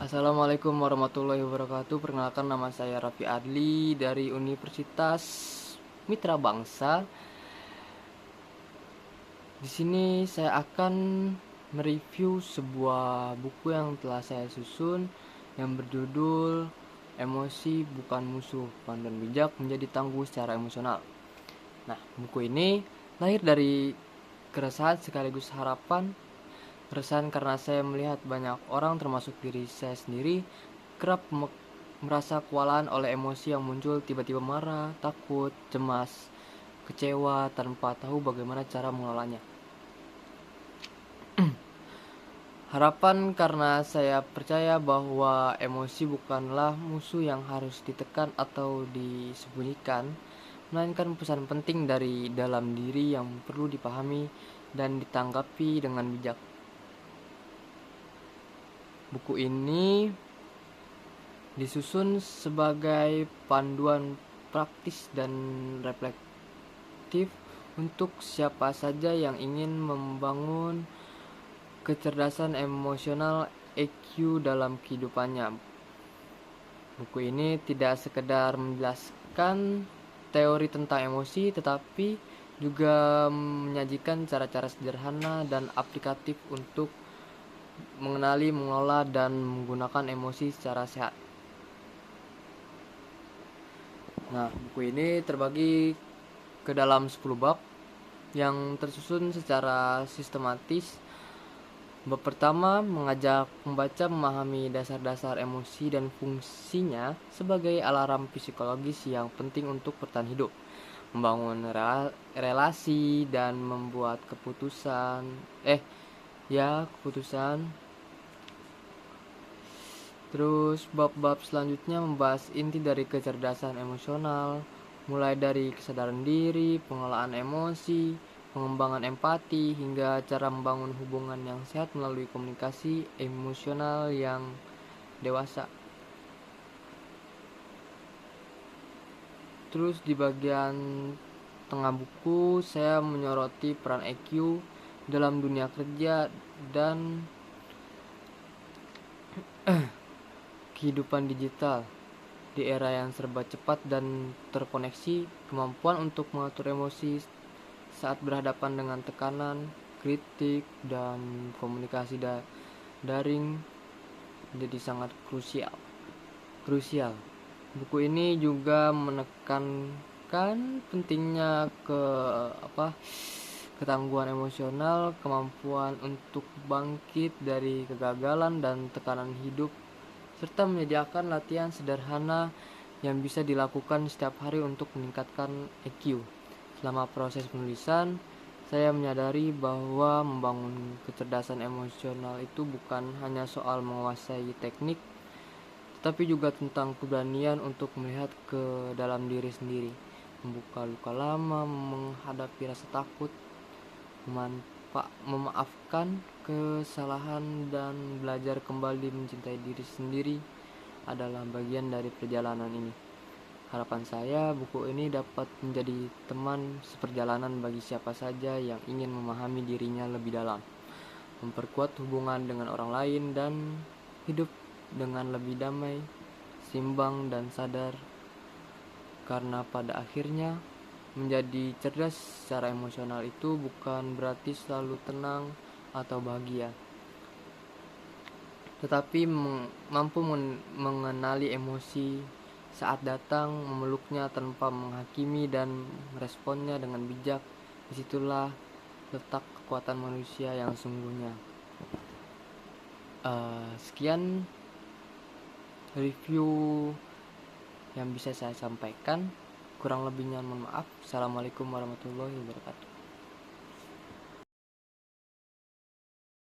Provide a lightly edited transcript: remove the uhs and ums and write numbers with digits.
Assalamualaikum warahmatullahi wabarakatuh. Perkenalkan, nama saya Raffi Adli dari Universitas Mitra Bangsa. Di sini saya akan mereview sebuah buku yang telah saya susun yang berjudul Emosi Bukan Musuh, Panduan Bijak Menjadi Tangguh Secara Emosional. Nah, buku ini lahir dari keresahan sekaligus harapan. Keresahan karena saya melihat banyak orang, termasuk diri saya sendiri, kerap merasa kewalahan oleh emosi yang muncul tiba-tiba: marah, takut, cemas, kecewa tanpa tahu bagaimana cara mengelolanya. Harapan karena saya percaya bahwa emosi bukanlah musuh yang harus ditekan atau disembunyikan, melainkan pesan penting dari dalam diri yang perlu dipahami dan ditanggapi dengan bijak. Buku ini disusun sebagai panduan praktis dan reflektif untuk siapa saja yang ingin membangun kecerdasan emosional EQ dalam kehidupannya. Buku ini tidak sekedar menjelaskan teori tentang emosi, tetapi juga menyajikan cara-cara sederhana dan aplikatif untuk mengenali, mengelola, dan menggunakan emosi secara sehat. Nah, buku ini terbagi ke dalam 10 bab yang tersusun secara sistematis. Bab pertama mengajak pembaca memahami dasar-dasar emosi dan fungsinya sebagai alarm psikologis yang penting untuk bertahan hidup, membangun relasi, dan membuat keputusan. Terus bab-bab selanjutnya membahas inti dari kecerdasan emosional, mulai dari kesadaran diri, pengelolaan emosi, pengembangan empati, hingga cara membangun hubungan yang sehat melalui komunikasi emosional yang dewasa. Terus di bagian tengah buku saya menyoroti peran EQ dalam dunia kerja dan kehidupan digital. Di era yang serba cepat dan terkoneksi, kemampuan untuk mengatur emosi saat berhadapan dengan tekanan, kritik, dan komunikasi daring jadi sangat krusial. Buku ini juga menekankan pentingnya ketangguhan emosional, kemampuan untuk bangkit dari kegagalan dan tekanan hidup, serta menyediakan latihan sederhana yang bisa dilakukan setiap hari untuk meningkatkan EQ. Selama proses penulisan, saya menyadari bahwa membangun kecerdasan emosional itu bukan hanya soal menguasai teknik, tetapi juga tentang keberanian untuk melihat ke dalam diri sendiri, membuka luka lama, menghadapi rasa takut, memaafkan kesalahan, dan belajar kembali mencintai diri sendiri adalah bagian dari perjalanan ini. Harapan saya, buku ini dapat menjadi teman seperjalanan bagi siapa saja yang ingin memahami dirinya lebih dalam, memperkuat hubungan dengan orang lain, dan hidup dengan lebih damai, seimbang, dan sadar. Karena pada akhirnya, menjadi cerdas secara emosional itu bukan berarti selalu tenang atau bahagia, tetapi mampu mengenali emosi saat datang, memeluknya tanpa menghakimi, dan meresponnya dengan bijak. Disitulah letak kekuatan manusia yang sungguhnya. Sekian review yang bisa saya sampaikan. Kurang lebihnya mohon maaf. Assalamualaikum warahmatullahi wabarakatuh.